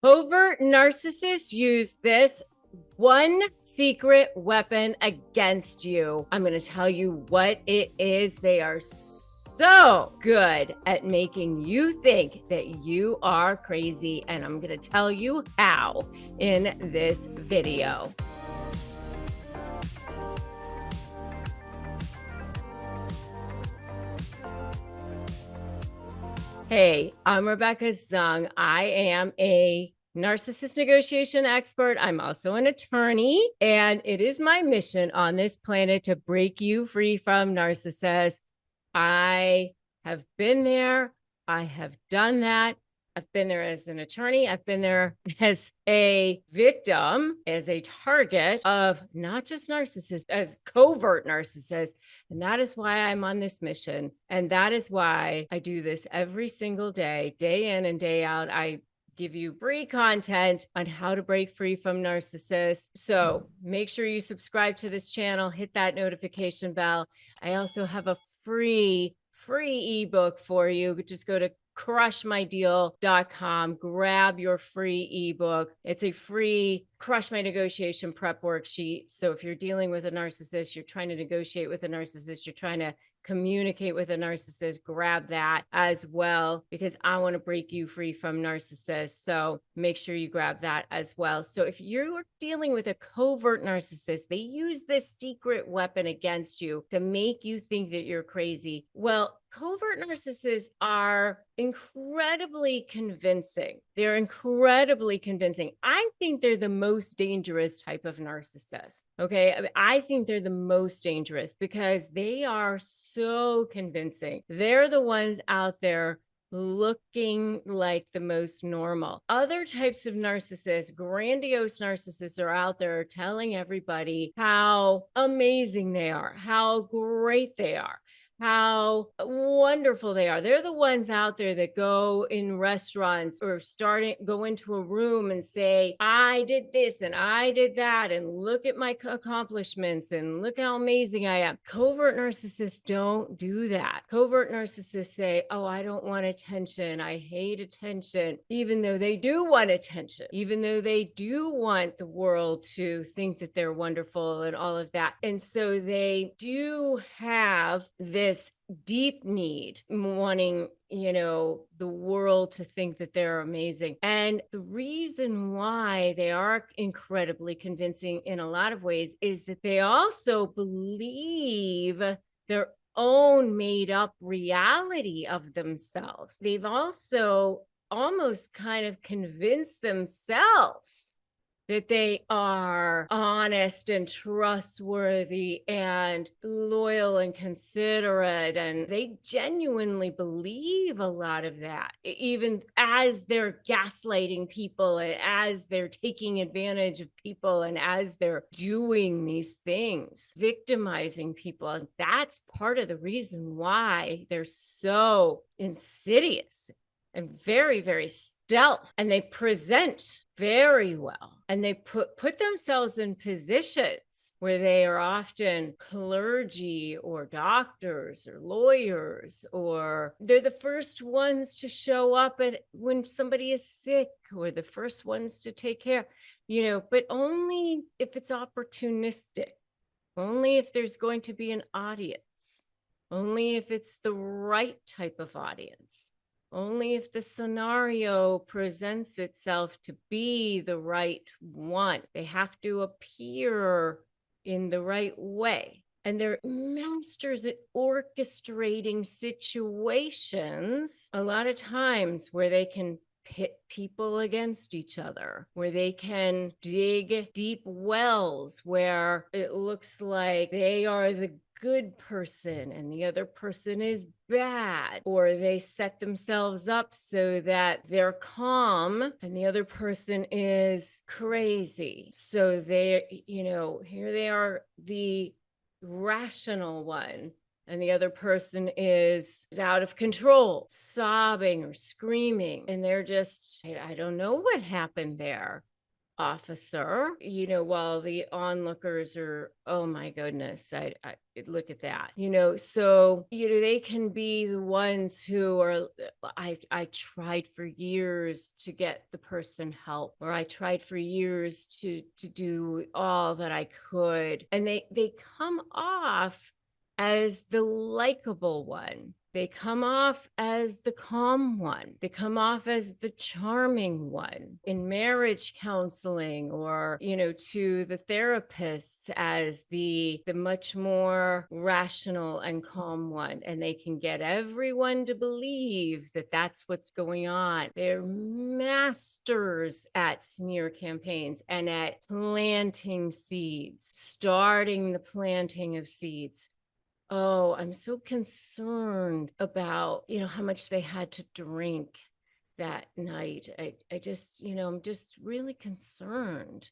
Covert narcissists use this one secret weapon against you. I'm going to tell you what it is. They are so good at making you think that you are crazy, and I'm going to tell you how in this video. Hey, I'm Rebecca Zung. I am a narcissist negotiation expert. I'm also an attorney, and it is my mission on this planet to break you free from narcissists. I have been there. I have done that. I've been there as an attorney. I've been there as a victim, as a target of not just narcissists, as covert narcissists. And that is why I'm on this mission. And that is why I do this every single day, day in and day out. I give you free content on how to break free from narcissists. So make sure you subscribe to this channel, hit that notification bell. I also have a free ebook for you. Just go to crushmydeal.com, grab your free ebook. It's a free Crush My Negotiation Prep worksheet. So if you're dealing with a narcissist, you're trying to negotiate with a narcissist, you're trying to communicate with a narcissist, grab that as well, because I want to break you free from narcissists. So make sure you grab that as well. So if you're dealing with a covert narcissist, they use this secret weapon against you to make you think that you're crazy. Well, covert narcissists are incredibly convincing. They're incredibly convincing. I think they're the most dangerous type of narcissist. Okay. I think they're the most dangerous because they are so convincing. They're the ones out there looking like the most normal. Other types of narcissists, grandiose narcissists, are out there telling everybody how amazing they are, how great they are, how wonderful they are. They're the ones out there that go in restaurants or go into a room and say, I did this and I did that, and look at my accomplishments and look how amazing I am. Covert narcissists don't do that. Covert narcissists say, oh, I don't want attention. I hate attention, even though they do want attention, even though they do want the world to think that they're wonderful and all of that. And so they do have this deep need, wanting, the world to think that they're amazing. And the reason why they are incredibly convincing in a lot of ways is that they also believe their own made up reality of themselves. They've also almost kind of convinced themselves that they are honest and trustworthy and loyal and considerate. And they genuinely believe a lot of that, even as they're gaslighting people and as they're taking advantage of people and as they're doing these things, victimizing people. And that's part of the reason why they're so insidious and very, very stealth, and they present very well, and they put themselves in positions where they are often clergy or doctors or lawyers, or they're the first ones to show up when somebody is sick, or the first ones to take care, but only if it's opportunistic, only if there's going to be an audience, only if it's the right type of audience. Only if the scenario presents itself to be the right one. They have to appear in the right way. And they're masters at orchestrating situations, a lot of times, where they can pit people against each other, where they can dig deep wells where it looks like they are the good person and the other person is bad, or they set themselves up so that they're calm and the other person is crazy. So they, here they are, the rational one, and the other person is out of control, sobbing or screaming, and they're just, I don't know what happened there. officer, while the onlookers are, oh my goodness, I look at that, so, they can be the ones who are, I tried for years to get the person help, or I tried for years to do all that I could. And they come off as the likable one. They come off as the calm one. They come off as the charming one in marriage counseling, or, to the therapists as the much more rational and calm one. And they can get everyone to believe that that's what's going on. They're masters at smear campaigns and at planting seeds, starting the planting of seeds. Oh, I'm so concerned about, how much they had to drink that night. I just, I'm just really concerned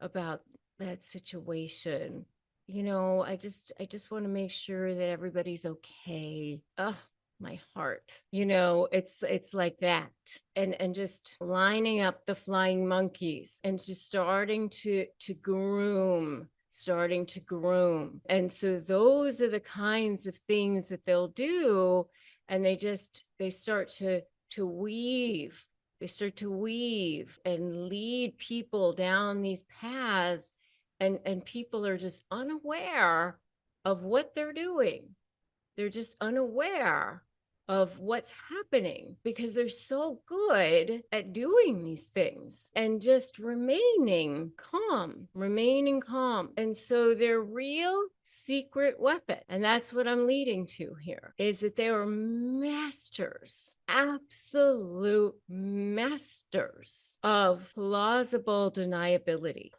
about that situation. I just want to make sure that everybody's okay. Oh, my heart. It's like that. And just lining up the flying monkeys and just starting to groom. And so those are the kinds of things that they'll do. And they start to weave. They start to weave and lead people down these paths. And people are just unaware of what they're doing. They're just unaware of what's happening because they're so good at doing these things and just remaining calm. And so their real secret weapon, and that's what I'm leading to here, is that they are masters, absolute masters of plausible deniability.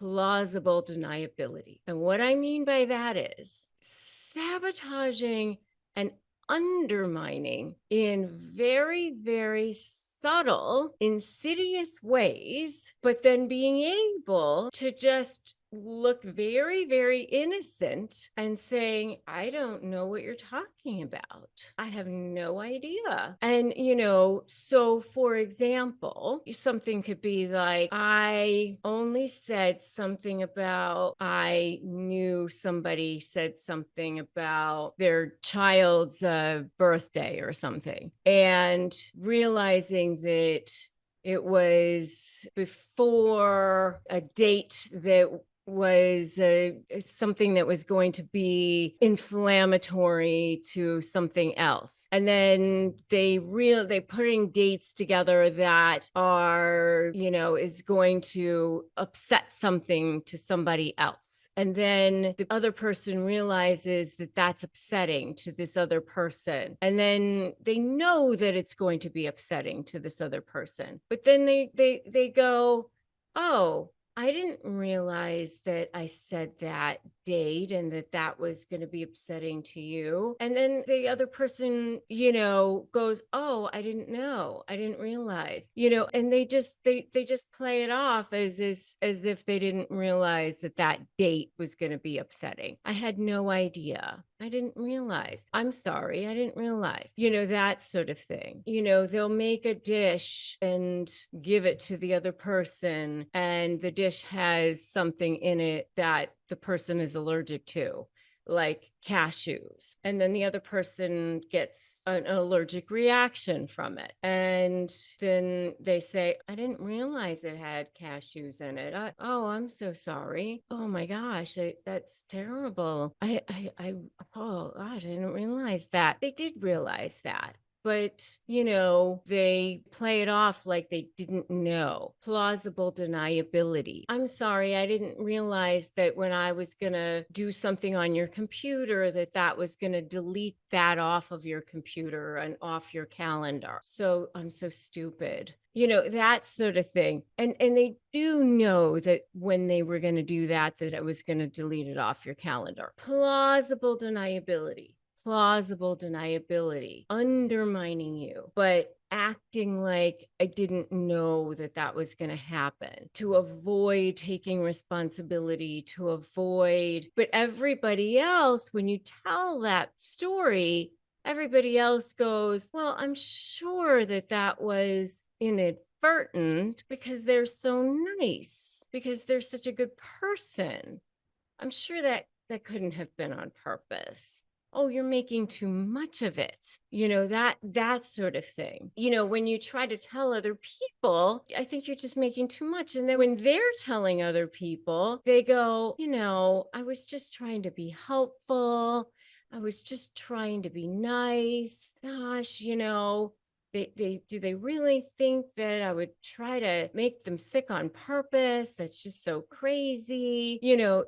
And what I mean by that is sabotaging and undermining in very, very subtle, insidious ways, but then being able to just look very, very innocent and saying, I don't know what you're talking about. I have no idea. And, so for example, something could be like, I only said something about, I knew somebody said something about their child's birthday or something, and realizing that it was before a date that was something that was going to be inflammatory to something else. And then they putting dates together that are, is going to upset something to somebody else. And then the other person realizes that that's upsetting to this other person. And then they know that it's going to be upsetting to this other person. But then they go, oh, I didn't realize that I said that date and that was going to be upsetting to you. And then the other person, goes, oh, I didn't know. I didn't realize, and they just play it off as if they didn't realize that date was going to be upsetting. I had no idea. I didn't realize. I'm sorry. I didn't realize, that sort of thing. They'll make a dish and give it to the other person, and the dish has something in it that the person is allergic to, like cashews. And then the other person gets an allergic reaction from it. And then they say, I didn't realize it had cashews in it. Oh, I'm so sorry. Oh my gosh, that's terrible. Oh, I didn't realize that. They did realize that. But, they play it off like they didn't know. Plausible deniability. I'm sorry, I didn't realize that when I was going to do something on your computer, that was going to delete that off of your computer and off your calendar. So I'm so stupid. That sort of thing. And they do know that when they were going to do that it was going to delete it off your calendar. Plausible deniability, undermining you, but acting like I didn't know that was going to happen, to avoid taking responsibility, but everybody else, when you tell that story, everybody else goes, well, I'm sure that was in inadvertent because they're so nice, because they're such a good person. I'm sure that couldn't have been on purpose. Oh, you're making too much of it. That sort of thing. When you try to tell other people, I think you're just making too much. And then when they're telling other people, they go, I was just trying to be helpful. I was just trying to be nice. Gosh, they do they really think that I would try to make them sick on purpose? That's just so crazy,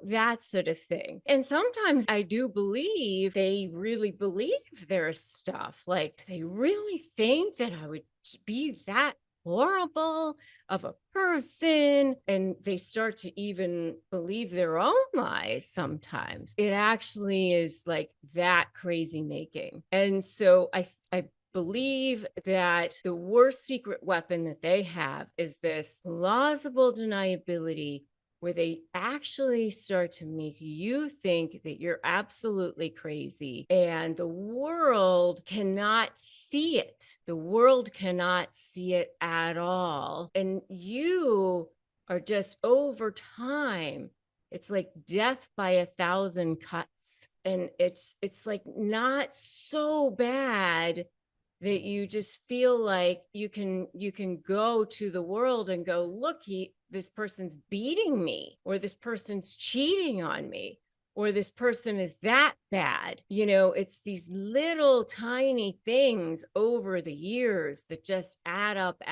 that sort of thing. And sometimes I do believe they really believe their stuff. Like, they really think that I would be that horrible of a person, and they start to even believe their own lies. Sometimes it actually is like that crazy making. And so I believe that the worst secret weapon that they have is this plausible deniability, where they actually start to make you think that you're absolutely crazy, and the world cannot see it. The world cannot see it at all. And you are just, over time, it's like death by 1,000 cuts. And it's like not so bad that you just feel like you can go to the world and go, look, this person's beating me, or this person's cheating on me, or this person is that bad. It's these little tiny things over the years that just add up,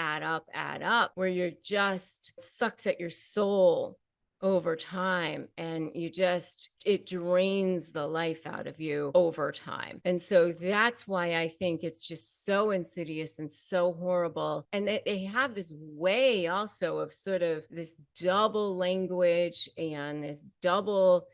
where you're just, sucks at your soul over time, and it drains the life out of you over time. And so that's why I think it's just so insidious and so horrible. And they have this way also of sort of this double language and this double,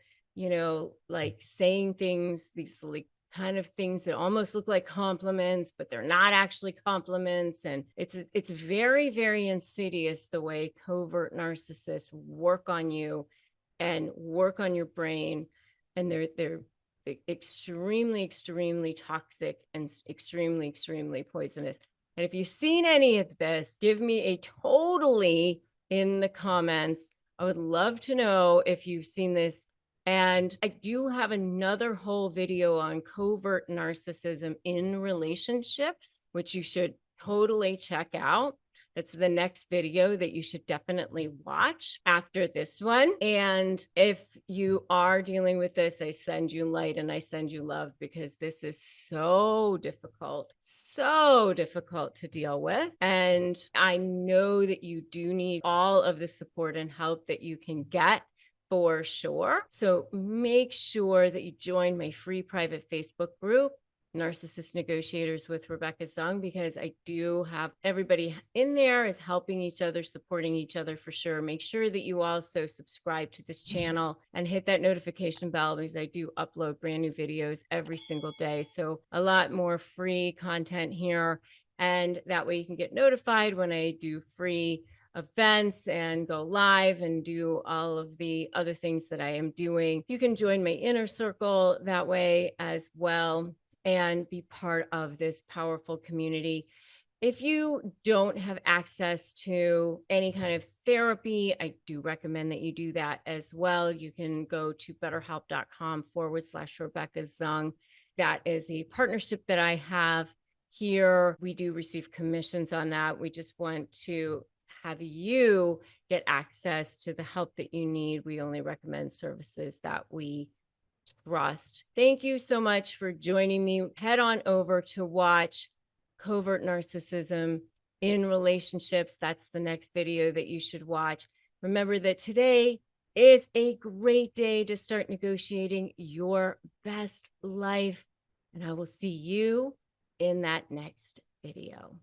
like saying things, these like kind of things that almost look like compliments, but they're not actually compliments. And it's very, very insidious the way covert narcissists work on you and work on your brain. And they're extremely, extremely toxic and extremely, extremely poisonous. And if you've seen any of this, give me a totally in the comments. I would love to know if you've seen this. And I do have another whole video on covert narcissism in relationships, which you should totally check out. That's the next video that you should definitely watch after this one. And if you are dealing with this, I send you light and I send you love, because this is so difficult to deal with. And I know that you do need all of the support and help that you can get, for sure. So make sure that you join my free private Facebook group, Narcissist Negotiators with Rebecca Zung, because I do have everybody in there is helping each other, supporting each other for sure. Make sure that you also subscribe to this channel and hit that notification bell, because I do upload brand new videos every single day. So a lot more free content here. And that way you can get notified when I do free events and go live and do all of the other things that I am doing. You can join my inner circle that way as well and be part of this powerful community. If you don't have access to any kind of therapy, I do recommend that you do that as well. You can go to betterhelp.com/Rebecca Zung. That is a partnership that I have here. We do receive commissions on that. We just want to have you get access to the help that you need. We only recommend services that we trust. Thank you so much for joining me. Head on over to watch Covert Narcissism in Relationships. That's the next video that you should watch. Remember that today is a great day to start negotiating your best life. And I will see you in that next video.